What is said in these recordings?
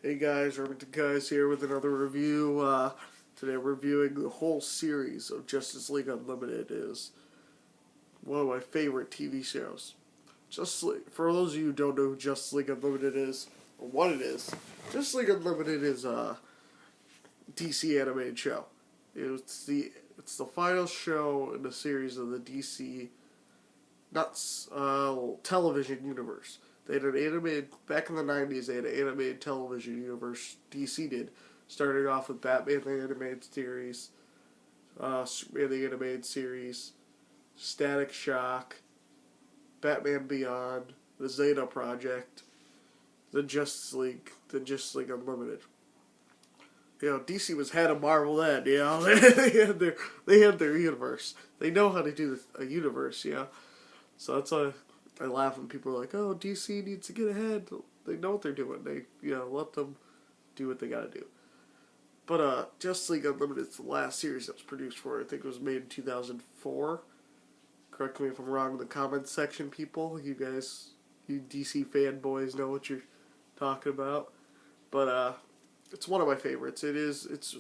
Hey guys, Remington Keyes here with another review. Today we're reviewing the whole series of Justice League Unlimited. Is one of my favorite TV shows. For those of you who don't know who Justice League Unlimited is, or what it is, Justice League Unlimited is a DC animated show. It's the final show in the series of the DC television universe. They had an animated, back in the 90s, they had an animated television universe, DC did, starting off with Batman the Animated Series, Superman the Animated Series, Static Shock, Batman Beyond, the Zeta Project, the Justice League Unlimited. DC was head of Marvel then, they had their universe. They know how to do a universe, So that's why I laugh when people are like, "Oh, DC needs to get ahead." They know what they're doing. They, let them do what they gotta do. But Justice League Unlimited is the last series that was produced for it. I think it was made in 2004. Correct me if I'm wrong in the comments section, people. You guys, you DC fanboys know what you're talking about. But it's one of my favorites. It's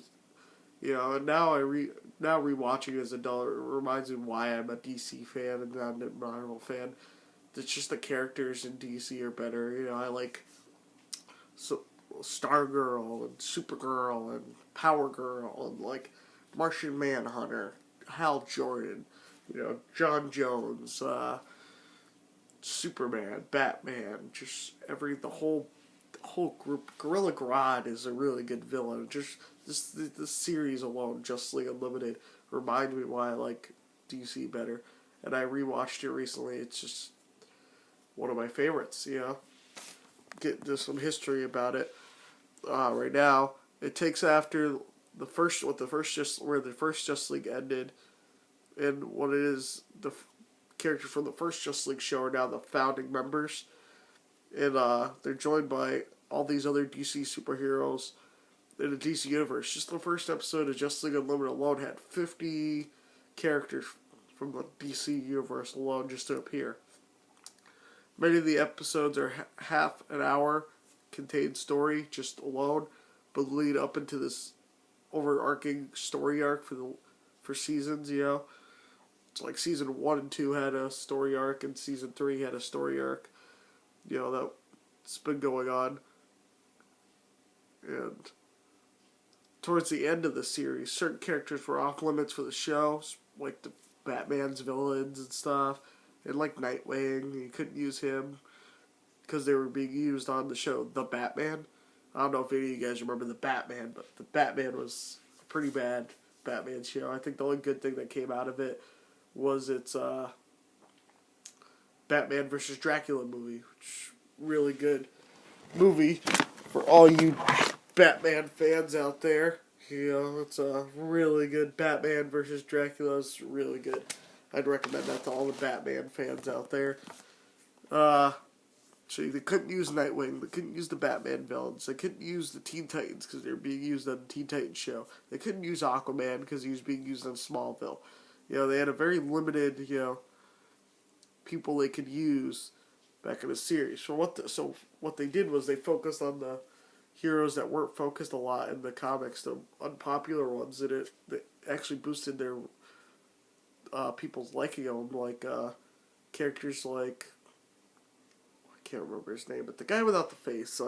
and now rewatching it as an adult, it reminds me why I'm a DC fan and not a Marvel fan. It's just the characters in DC are better. I like Stargirl and Supergirl and Power Girl and like Martian Manhunter, Hal Jordan, John Jones, Superman, Batman, just the whole group. Gorilla Grodd is a really good villain. Just this series alone, Justice League Unlimited, reminds me why I like DC better. And I rewatched it recently. It's just one of my favorites. Get into some history about it. Right now, it takes after where the first Justice League ended, and what it is, the characters from the first Justice League show are now the founding members, and they're joined by all these other DC superheroes in the DC universe. Just the first episode of Justice League Unlimited alone had 50 characters from the DC universe alone just to appear. Many of the episodes are half an hour contained story just alone, but lead up into this overarching story arc for seasons. It's like season 1 and 2 had a story arc, and season 3 had a story arc. That's been going on, and towards the end of the series, certain characters were off limits for the show, like the Batman's villains and stuff, and like Nightwing. You couldn't use him because they were being used on the show The Batman. I don't know if any of you guys remember The Batman, but The Batman was a pretty bad Batman show. I think the only good thing that came out of it was its Batman versus Dracula movie, which really good movie for all you Batman fans out there. It's a really good Batman versus Dracula. It's really good. I'd recommend that to all the Batman fans out there. So they couldn't use Nightwing, they couldn't use the Batman villains, they couldn't use the Teen Titans because they were being used on the Teen Titans show. They couldn't use Aquaman because he was being used on Smallville. They had a very limited, people they could use back in the series. So what they did was they focused on the heroes that weren't focused a lot in the comics, the unpopular ones that actually boosted their people's liking of them, like characters like, I can't remember his name, but the guy without the face.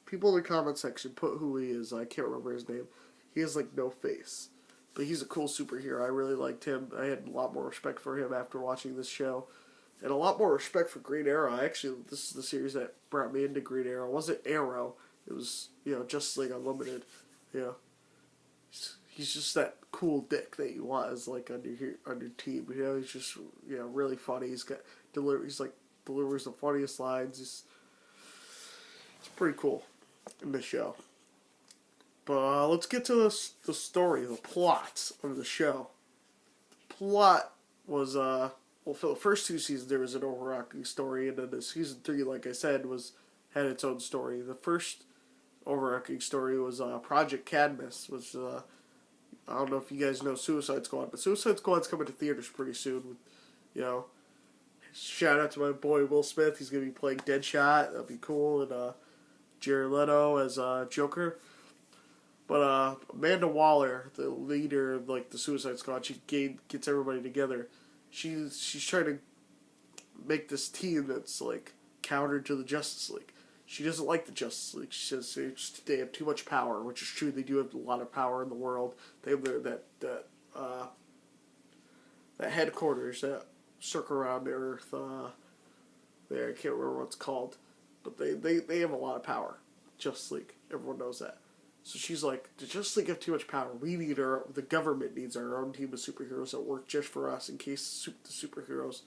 People in the comment section put who he is. I can't remember his name. He has like no face, but he's a cool superhero. I really liked him. I had a lot more respect for him after watching this show, and a lot more respect for Green Arrow. This is the series that brought me into Green Arrow. It wasn't Arrow. It was Justice League Unlimited. He's just that cool dick that you want as like on your team. He's just really funny. He's delivers the funniest lines. It's pretty cool in the show. But let's get to the story, the plot of the show. The plot was for the first 2 seasons there was an overarching story, and then the season 3, like I said, had its own story. The first overarching story was Project Cadmus, which I don't know if you guys know Suicide Squad, but Suicide Squad's coming to theaters pretty soon. shout out to my boy Will Smith. He's gonna be playing Deadshot. That'll be cool. And Jared Leto as Joker. But Amanda Waller, the leader of like the Suicide Squad, gets everybody together. She's trying to make this team that's like counter to the Justice League. She doesn't like the Justice League. She says they have too much power, which is true. They do have a lot of power in the world. They have that headquarters that circle around the Earth. There, I can't remember what it's called, but they have a lot of power. Justice League, everyone knows that. So she's like, the Justice League have too much power. The government needs our own team of superheroes that work just for us in case the superheroes,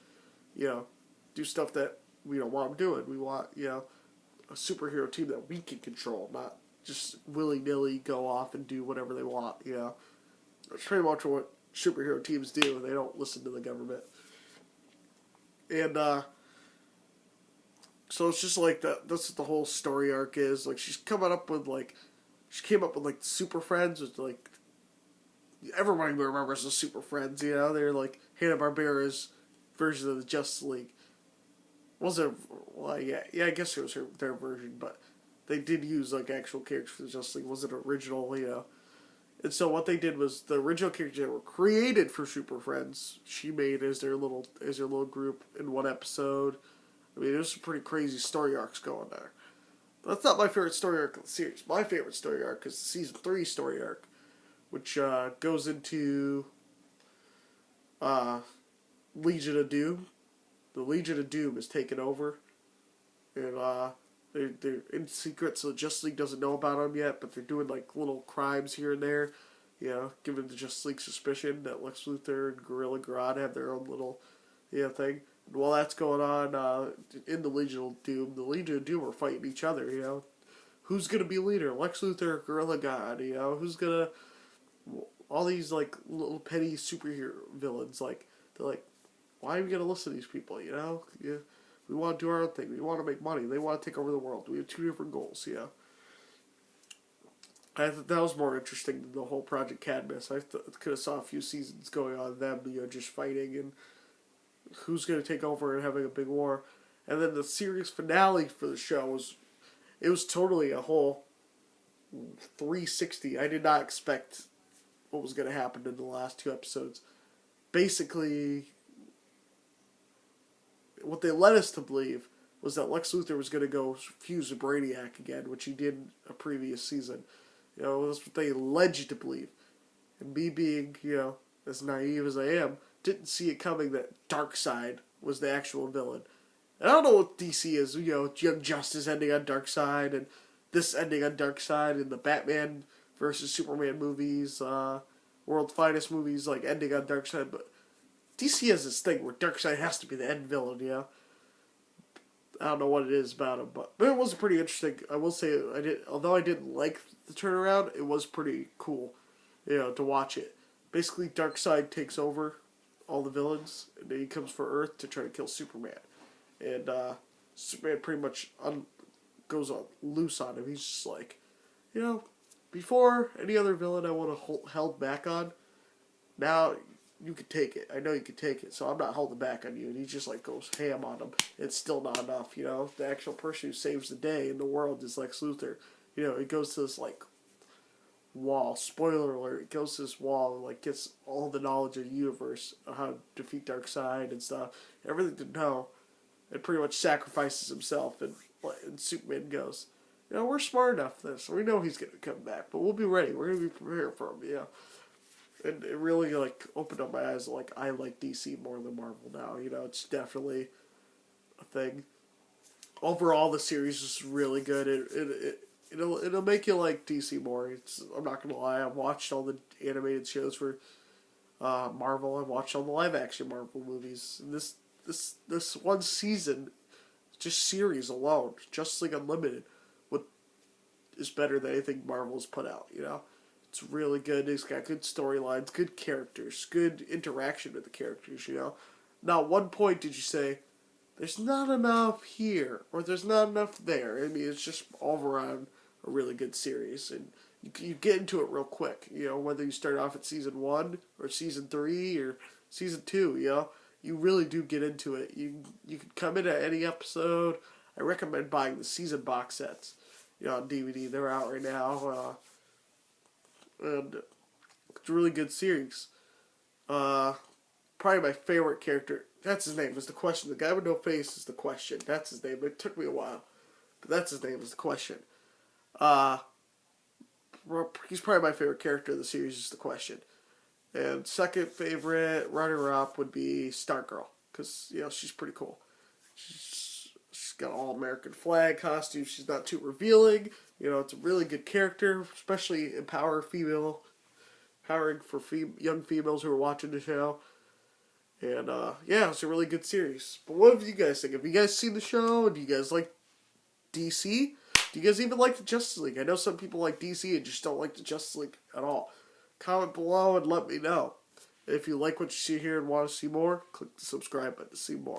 do stuff that we don't want them doing. We want, a superhero team that we can control, not just willy-nilly go off and do whatever they want, That's pretty much what superhero teams do. They don't listen to the government. And, so it's just like that. That's what the whole story arc is. Like, she came up with, Super Friends, which, like, everybody remembers the Super Friends, They're, like, Hanna-Barbera's version of the Justice League. I guess it was their version, but they did use, like, actual characters for the Justice League. It wasn't original, And so what they did was the original characters that were created for Super Friends, she made as their little group in one episode. I mean, there's some pretty crazy story arcs going there. But that's not my favorite story arc of the series. My favorite story arc is the Season 3 story arc, which goes into Legion of Doom. The Legion of Doom is taken over, and they're in secret, so the Justice League doesn't know about them yet, but they're doing, like, little crimes here and there, giving the Justice League suspicion that Lex Luthor and Gorilla Grodd have their own little, thing. And while that's going on, in the Legion of Doom are fighting each other, Who's going to be leader? Lex Luthor or Gorilla Grodd, Who's going to... All these, like, little petty superhero villains, like, they're like, why are we going to listen to these people, We want to do our own thing. We want to make money. They want to take over the world. We have two different goals, I thought that was more interesting than the whole Project Cadmus. I could have saw a few seasons going on them, just fighting and who's going to take over and having a big war. And then the series finale for the show was totally a whole 360. I did not expect what was going to happen in the last two episodes. Basically, what they led us to believe was that Lex Luthor was going to go fuse with Brainiac again, which he did in a previous season. That's what they led you to believe. And me being, as naive as I am, didn't see it coming that Darkseid was the actual villain. And I don't know what DC is, Young Justice ending on Darkseid, and this ending on Darkseid, and the Batman versus Superman movies, World's Finest movies, like, ending on Darkseid, but DC has this thing where Darkseid has to be the end villain, I don't know what it is about him, but it was pretty interesting. I will say, although I didn't like the turnaround, it was pretty cool, to watch it. Basically, Darkseid takes over all the villains, and then he comes for Earth to try to kill Superman. And Superman pretty much goes on loose on him. He's just like, before any other villain I would have held back on, now you can take it. I know you can take it, so I'm not holding back on you. And he just, like, goes ham on him. It's still not enough, The actual person who saves the day in the world is Lex Luthor. He goes to this, like, wall. Spoiler alert. He goes to this wall and, like, gets all the knowledge of the universe on how to defeat Darkseid and stuff. Everything to know. And pretty much sacrifices himself. And Superman goes, we're smart enough for this. We know he's going to come back. But we'll be ready. We're going to be prepared for him, And it really, like, opened up my eyes. Like, I like DC more than Marvel now. It's definitely a thing. Overall, the series is really good. It'll make you like DC more. I'm not gonna lie. I've watched all the animated shows for Marvel. I've watched all the live action Marvel movies. And this one season, just series alone, Justice League Unlimited, is better than anything Marvel's put out. It's really good. It's got good storylines, good characters, good interaction with the characters, Not one point did you say, there's not enough here, or there's not enough there. I mean, it's just all around a really good series. And you get into it real quick, whether you start off at Season 1, or Season 3, or Season 2, you really do get into it. You can come in at any episode. I recommend buying the season box sets, on DVD. They're out right now, and it's a really good series. Probably my favorite character. That's his name. Is the Question. The guy with no face is the Question. That's his name. It took me a while, but that's his name. Is the Question. He's probably my favorite character of the series. Is the Question. And second favorite runner-up would be Stargirl, because she's pretty cool. She's got all American flag costume. She's not too revealing. It's a really good character, especially empowering for young females who are watching the show. And it's a really good series. But what do you guys think? Have you guys seen the show? Do you guys like DC? Do you guys even like the Justice League? I know some people like DC and just don't like the Justice League at all. Comment below and let me know. If you like what you see here and want to see more, click the subscribe button to see more.